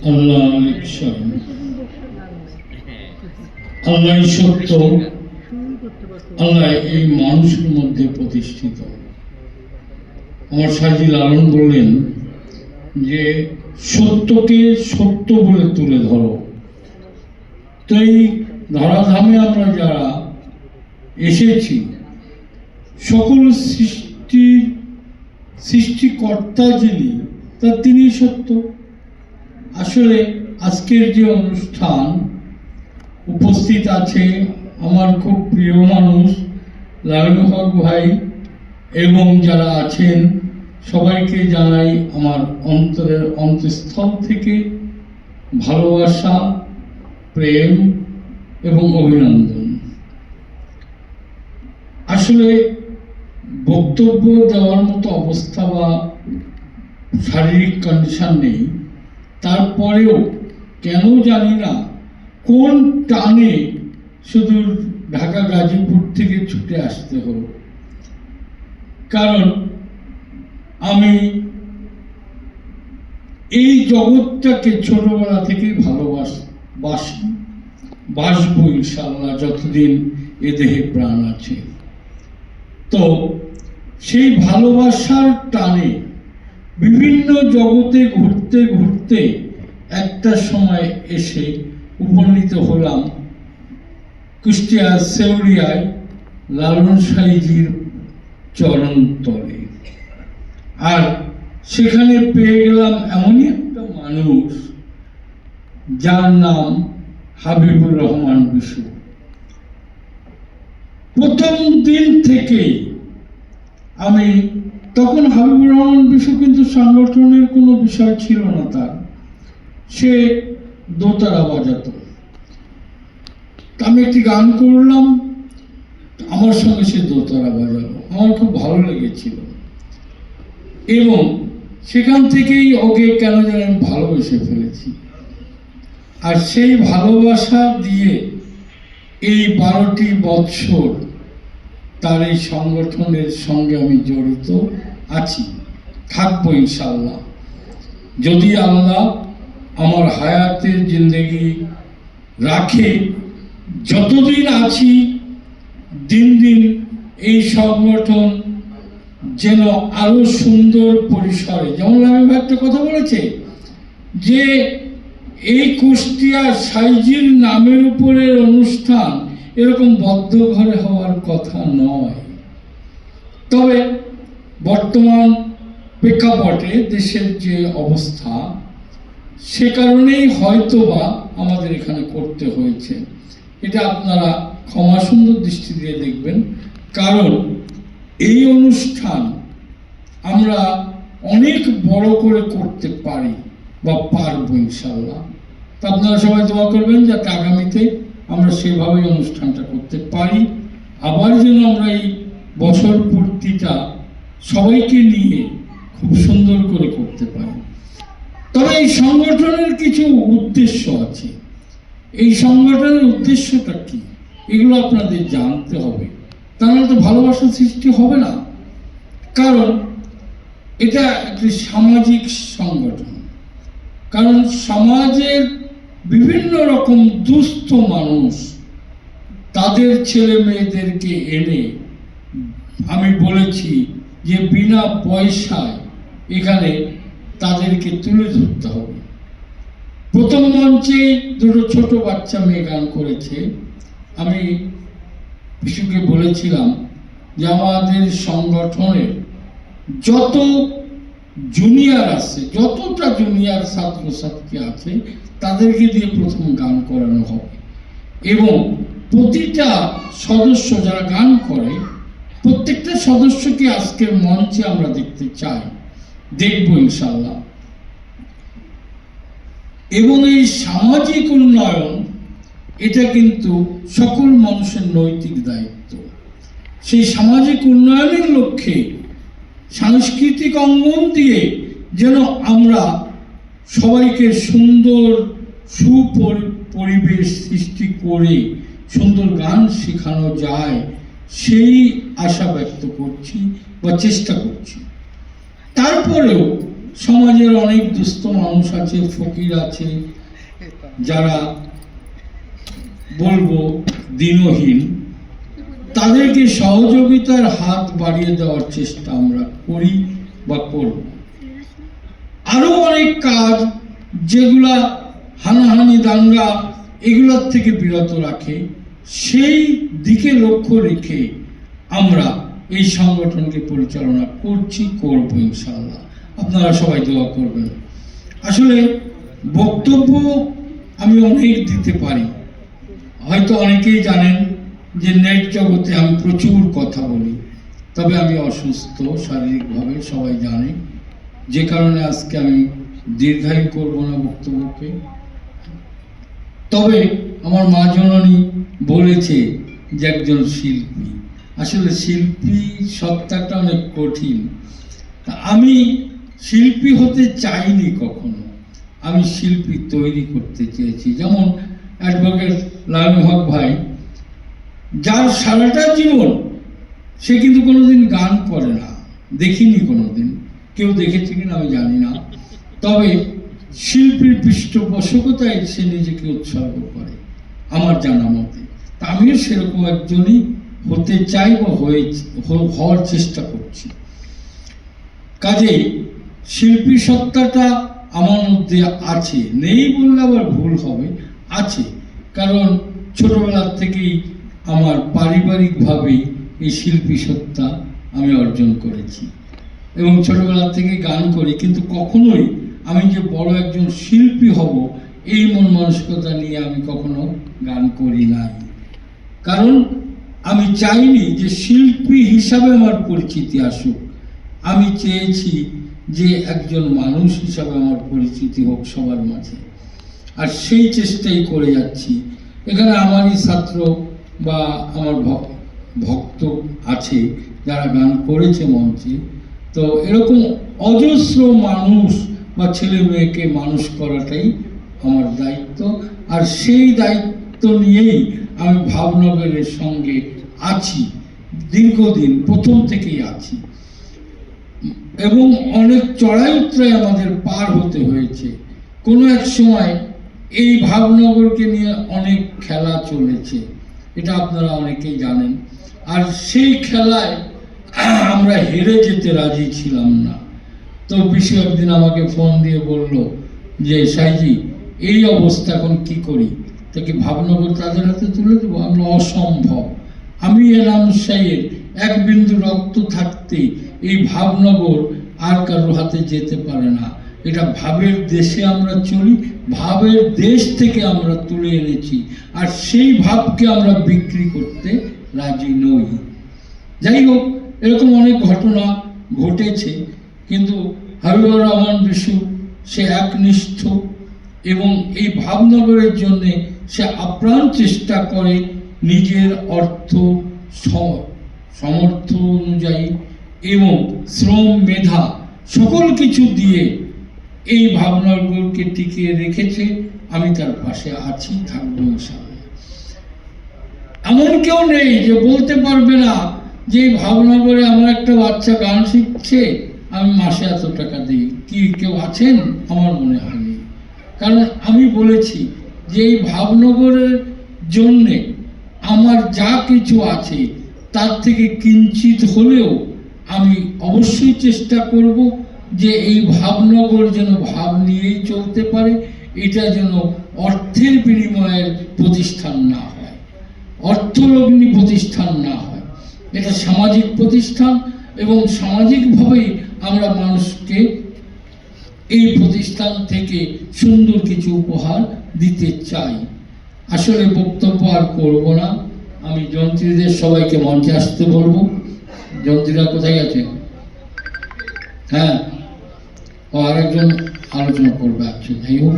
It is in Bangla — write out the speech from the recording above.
আল্লাহ আল্লাহ সত্য, আল্লাহ এই মানুষের মধ্যে প্রতিষ্ঠিত। আমার সাজি লালন বললেন যে সত্যকে সত্য বলে তুলে ধরো। তো এই ধরাধামে আমরা যারা এসেছি, সকল সৃষ্টিকর্তা যিনি, তা তিনি সত্য। আসলে আজকের যে অনুষ্ঠান উপস্থিত আছে আমার খুব প্রিয় মানুষ লালন হক ভাই এবং যারা আছেন সবাইকে জানাই আমার অন্তরের অন্তঃস্থল থেকে ভালোবাসা, প্রেম এবং অভিনন্দন। আসলে বক্তব্য দেওয়ার মতো অবস্থা বা শারীরিক কন্ডিশন নেই, তারপরেও কেন জানি না কোন টানে শুধু ঢাকা গাজীপুর থেকে ছুটে আসতে হলো। কারণ আমি এই জগৎটাকে ছোটবেলা থেকেই বাসবো ইনশাআল্লাহ যতদিন এ দেহে প্রাণ আছে। তো সেই ভালোবাসার টানে বিভিন্ন জগতে ঘুরতে ঘুরতে একটা সময় এসে উপনীত হলাম কুষ্টিয়া সেউরিয়ায় লালন সাইজির চরণ তলে। আর সেখানে পেয়ে গেলাম এমনই একটা মানুষ যার নাম হাবিবুর রহমান বিশু। প্রথম দিন থেকেই আমি, তখন হাবিবুর রহমান বিশু কিন্তু সংগঠনের কোনো বিষয় ছিল না তার, সে দোতারা বাজাতো। আমি একটি গান করলাম, আমার সঙ্গে সে দোতারা বাজালো, আমার খুব ভালো লেগেছিল এবং সেখান থেকেই ওকে কেন যেন আমি ভালোবেসে ফেলেছি। আর সেই ভালোবাসা দিয়ে এই 12টি বৎসর তার এই সংগঠনের সঙ্গে আমি জড়িত আছি, থাকবো ইনশাআল্লাহ। যদি আল্লাহ আমার হায়াতের জিন্দেগি রাখে, যতদিন আছি দিন দিন এই সংগঠন যেন আরো সুন্দর পরিসরে, যেমন আমি একটা কথা বলেছে যে এই কুষ্টিয়া সাইজির নামের উপরের অনুষ্ঠান এরকম বদ্ধ ঘরে হওয়ার কথা নয়। তবে বর্তমান প্রেক্ষাপটে দেশের যে অবস্থা, সে কারণেই হয়তোবা আমাদের এখানে করতে হয়েছে। এটা আপনারা ক্ষমা সুন্দর দৃষ্টি দিয়ে দেখবেন, কারণ এই অনুষ্ঠান আমরা অনেক বড় করে করতে পারি বা পারবো ইনশাআল্লাহ। তা আপনারা সবাই দোয়া করবেন যাতে আগামীতে আমরা সেভাবেই অনুষ্ঠানটা করতে পারি। আবার যেন আমরা এই বছর পূর্তিটা সবাইকে নিয়ে খুব সুন্দর করে করতে পারি। তবে এই সংগঠনের কিছু উদ্দেশ্য আছে। এই সংগঠনের উদ্দেশ্যটা কি, এগুলো আপনাদের জানতে হবে, তাহলে তো ভালোবাসা সৃষ্টি হবে না। কারণ এটা একটি সামাজিক সংগঠন, কারণ সমাজের বিভিন্ন রকম দুস্থ মানুষ তাদের ছেলে মেয়েদেরকে এনে আমি বলেছি যে বিনা পয়সায় এখানে তাদেরকে তুলে ধরতে হবে। প্রথম মঞ্চে দুটো ছোট বাচ্চা মেয়ে গান করেছে। আমি বিশুকে বলেছিলাম যে আমাদের সংগঠনের যত জুনিয়র আছে, যতটা জুনিয়র ছাত্রছাত্রী আছে তাদেরকে দিয়ে প্রথম গান করানো হবে এবং প্রতিটা সদস্য যারা গান করে প্রত্যেকটা সদস্যকে আজকের মঞ্চে আমরা দেখতে চাই, দেখবো ইনশাআল্লাহ। এবং এই সামাজিক উন্নয়ন এটা কিন্তু সকল মানুষের নৈতিক দায়িত্ব। সেই সামাজিক উন্নয়নের লক্ষ্যে সাংস্কৃতিক অঙ্গন দিয়ে যেন আমরা সবাইকে সুন্দর সুপরিবেশ সৃষ্টি করে সুন্দর গান শেখানো যায়, সেই আশা ব্যক্ত করছি বা চেষ্টা করছি। তারপরেও সমাজের অনেক দুস্থ মানুষ আছে, ফকির আছে, যারা বলবো দিনহীন, তাদেরকে সহযোগিতার হাত বাড়িয়ে দেওয়ার চেষ্টা আমরা করি বা করব। আরো অনেক কাজ যেগুলা হানাহানি দাঙ্গা এগুলোর থেকে বিরত রাখে, সেই দিকে লক্ষ্য রেখে আমরা এই সংগঠনকে পরিচালনা করছি, করব ইনশাআল্লাহ। আপনারা সবাই দোয়া করবেন। আসলে বক্তব্য আমি অনেক দিতে পারি, হয়তো অনেকেই জানেন যে নেট জগতে আমি প্রচুর কথা বলি, তবে আমি অসুস্থ শারীরিকভাবে, সবাই জানে, যে কারণে আজকে আমি দীর্ঘায়ু করব না বক্তব্যকে। তবে আমার মা জননী বলেছে যে একজন শিল্পী, আসলে শিল্পী সত্তাটা অনেক কঠিন। আমি শিল্পী হতে চাইনি কখনো, আমি শিল্পী তৈরি করতে চেয়েছি। যেমন অ্যাডভোকেট লালন হক ভাই, যার সারাটা জীবন সে কিন্তু কোনোদিন গান করে না, দেখিনি কোনোদিন, কেউ দেখেছে কিনা আমি জানি না, তবে শিল্পীর পৃষ্ঠপোষকতায় সে নিজেকে উৎসর্গ করে আমার জানা মতে। তা আমিও সেরকম একজনই হতে চাই বা হওয়ার চেষ্টা করছি। কাজেই শিল্পী সত্তাটা আমার মধ্যে আছে, নেই বললে আবার ভুল হবে, আছে। কারণ ছোটবেলার থেকেই আমার পারিবারিকভাবেই এই শিল্পী সত্তা আমি অর্জন করেছি এবং ছোটবেলা থেকে গান করি, কিন্তু কখনোই আমি যে বড় একজন শিল্পী হব এই মন মানসিকতা নিয়ে আমি কখনো গান করি নাই। কারণ আমি চাইনি যে শিল্পী হিসাবে আমার পরিচিতি আসুক, আমি চেয়েছি যে একজন মানুষ হিসাবে আমার পরিচিতি হোক সবার মাঝে, আর সেই চেষ্টাই করে যাচ্ছি। এখানে আমারই ছাত্র বা আমার ভক্ত আছে যারা গান করেছে মঞ্চে, তো এরকম অজস্র মানুষ বা ছেলে মেয়েকে মানুষ করাটাই আমার দায়িত্ব। আর সেই দায়িত্ব নিয়েই আমি ভাবনগরের সঙ্গে আছি, দীর্ঘদিন প্রথম থেকেই আছি, এবং অনেক চড়াই উতরাই আমাদের পার হতে হয়েছে। কোনো এক সময় এই ভাবনগরকে নিয়ে অনেক খেলা চলেছে, এটা আপনারা অনেকেই জানেন। আর সেই খেলায় আমরা হেরে যেতে রাজি ছিলাম না। তো বিশু একদিন আমাকে ফোন দিয়ে বলল যে সাইজি, এই অবস্থা এখন কি করি, তাকে ভাবনগর তাদের হাতে তুলে দেবো? আমরা অসম্ভব, আমি এনাম শাহের এক বিন্দু রক্ত থাকতে এই ভাবনগর আর কারোর হাতে যেতে পারে না। এটা ভাবের দেশে আমরা চলি, ভাবের দেশ থেকে আমরা তুলে এনেছি, আর সেই ভাবকে আমরা বিক্রি করতে রাজি নই। যাই হোক, এরকম অনেক ঘটনা ঘটেছে, কিন্তু হাবিবুর রহমান বিশু সে একনিষ্ঠ এবং এই ভাবনগরের জন্য সে আপ্রাণ চেষ্টা করে নিজের অর্থ সামর্থ্য অনুযায়ী এবং শ্রম মেধা সকল কিছু দিয়ে এই ভাবনগরকে টিকিয়ে রেখেছে। আমি তার পাশে আছি, থাকবো ইনশাআল্লাহ। এমন কেউ নেই যে বলতে পারবে না যে ভাবনগরে আমার একটা বাচ্চা গান শিখছে, আমি মাসে এত টাকা দিই। কি কেউ আছেন? আমার মনে হয়নি। কারণ আমি বলেছি যে এই ভাবনগরের জন্যে আমার যা কিছু আছে তার থেকে কিঞ্চিত হলেও আমি অবশ্যই চেষ্টা করব যে এই ভাবনগর যেন ভাব নিয়েই চলতে পারে, এটা যেন অর্থের বিনিময়ের প্রতিষ্ঠান না হয়, অর্থলগ্নি প্রতিষ্ঠান না হয়। এটা সামাজিক প্রতিষ্ঠান এবং সামাজিকভাবেই আমরা মানুষকে এই প্রতিষ্ঠান থেকে সুন্দর কিছু উপহার দিতে চাই। আসলে বক্তব্য আর করব না, আমি যন্ত্রীদের সবাইকে মঞ্চে আসতে বলবো। যন্ত্রীরা কোথায় আছে? হ্যাঁ, ও আরেকজন আলোচনা করবে। আচ্ছা, যাই হোক।